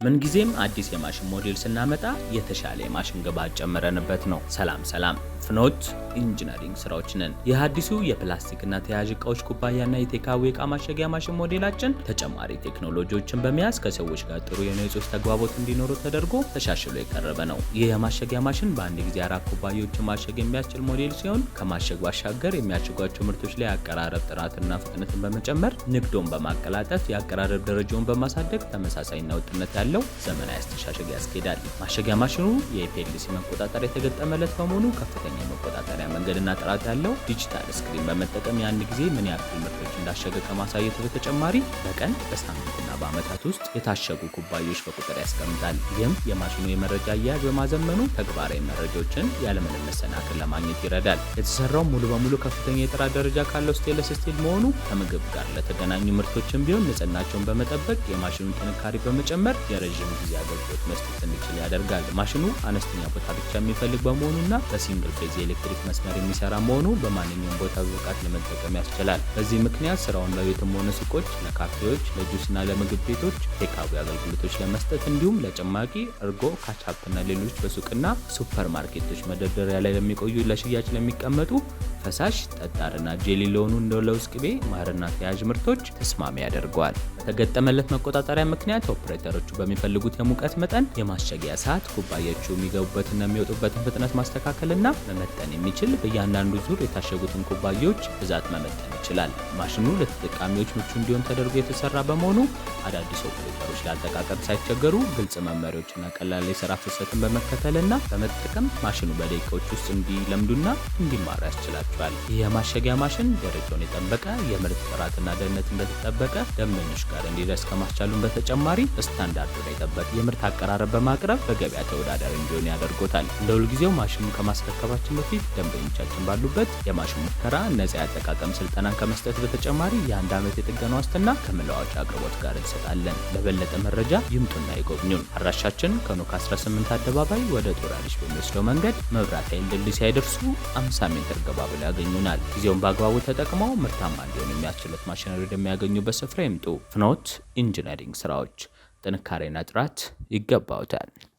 ምን ጊዜም አዲስ የማሽን ሞዴል ስናመጣ የተሻለ የማሽን ግብዓት ጨምረንበት ነው። ሰላም ፍኖት ኢንጂነሪንግ ስራዎች ነን። ይህ አዲሱ የፕላስቲክና ተያያዥ ዕቃዎች ኩባያና የቴካዌ ዕቃ ማሸጊያ ማሽን ሞዴላችን ተጨማሪ ቴክኖሎጂዎችን በመያዝ ከሰዎች ጋር ጥሩ የጽሑፍ ተግባቦት እንዲኖሩ ተደርጎ ተሻሽሎ የቀረበ ነው። ይህ የማሸጊያ ማሽን በአንድ ጊዜ 4 ኩባያዎችን ማሸግ የሚያስችል ሞዴል ሲሆን ከማሸግ ባሻገር የሚያሽጓቸው ምርቶች ላይ የአቀራረብ ጥራትና ፍጥነትን በመጨመር ንግዶን በማቀላጠፍ የአቀራረብ ደረጃውን በማሳደግ ተመሳሳይና ወጥነት ያለው ዘመናዊ አስተሻሸግ ያስኬዳል። ማሸጊያ ማሽኑ የፒኤልሲ መቆጣጠሪያ የተገጠመለት በመሆኑ ከፍተኛ የመቆጣጠሪያ መንገድና ጥራት ያለው ዲጂታል ስክሪን በመጠቀም የአንድ ጊዜ ምን ያክል ምርቶች እንዳሸገ ከማሳየቱ በተጨማሪ በቀን በሳምንትና በዓመታት ውስጥ የታሸጉ ኩባያዎች በቁጥር ያስቀምጣል። ይህም የማሽኑ የመረጃ አያያዝ በማዘመኑ ተግባራዊ መረጃዎችን ያለምንም መሰናክል ለማግኘት ይረዳል። የተሰራው ሙሉ በሙሉ ከፍተኛ የጥራት ደረጃ ካለው ስቴንለስ ስቲል መሆኑ ከምግብ ጋር ለተገናኙ ምርቶችን ቢሆን ንጽህናቸውን በመጠበቅ የማሽኑን ጥንካሬ በመጨመር የረዥም ጊዜ አገልግሎት መስጠት እንዲችል ያደርጋል። ማሽኑ አነስተኛ ቦታ ብቻ የሚፈልግ በመሆኑና በሲንግል ፌዝ የኤሌክትሪክ መስመር የሚሰራ መሆኑ በማንኛውም ቦታ በብቃት ለመጠቀም ያስችላል። በዚህ ምክንያት ስራውን በቤትም ሆነ ሱቆች፣ ለካፌዎች፣ ለጁስና ለምግብ ቤቶች ቴካዌ አገልግሎቶች ለመስጠት እንዲሁም ለጭማቂ፣ እርጎ፣ ካቻፕና ሌሎች በሱቅና ሱፐር ማርኬቶች መደርደሪያ ላይ ለሚቆዩ ለሽያጭ ለሚቀመጡ ፈሳሽ፣ ጠጣርና ጄሊ ለሆኑ እንደ ለውዝ ቅቤ፣ ማርና ተያያዥ ምርቶች ተስማሚ ያደርገዋል። በተገጠመለት መቆጣጠሪያ ምክንያት ኦፕሬተሮቹ በሚፈልጉት የሙቀት መጠን፣ የማሸጊያ ሰዓት፣ ኩባያዎቹ የሚገቡበትና የሚወጡበትን ፍጥነት ማስተካከልና መመጠን የሚችል በእያንዳንዱ ዙር የታሸጉትን ኩባያዎች ብዛት መመጠን ይችላል። ማሽኑ ለተጠቃሚዎች ምቹ እንዲሆን ተደርጎ የተሰራ በመሆኑ አዳዲስ ኦፕሬተሮች ለአጠቃቀም ሳይቸገሩ ግልጽ መመሪያዎችና ቀላል የሥራ ፍሰትን በመከተልና በመጠቀም ማሽኑ በደቂቃዎች ውስጥ እንዲለምዱና እንዲማሩ ያስችላቸዋል። ይህ የማሸጊያ ማሽን ደረጃውን የጠበቀ የምርት ጥራትና ደህንነት እንደተጠበቀ ደንበኞች ጋር እንዲደርስ ከማስቻሉን በተጨማሪ ስታንዳርዱን የጠበቀ የምርት አቀራረብ በማቅረብ በገበያ ተወዳዳሪ እንዲሆን ያደርጎታል። እንደ ሁልጊዜው ማሽኑን ከማስረከባችን በፊት ደንበኞቻችን ባሉበት የማሽን ሙከራ፣ ነፃ የአጠቃቀም ስልጠናን ከመስጠት በተጨማሪ የ1 ዓመት የጥገና ዋስትና ከመለዋወጫ አቅርቦት ጋር እንሰጣለን። ለበለጠ መረጃ ይምጡና ይጎብኙን። አድራሻችን ከኖክ 18 አደባባይ ወደ ጦራሊሽ በሚወስደው መንገድ መብራት ኃይል ድልድይ ሳይደርሱ 50 ሜትር ገባ ብለው ያገኙናል። ጊዜውን በአግባቡ ተጠቅመው ምርታማ እንዲሆን የሚያስችሉት ማሽነሪ ወደሚያገኙበት ስፍራ ይምጡ። ፍኖት ኢንጂነሪንግ ስራዎች ጥንካሬና ጥራት ይገባውታል።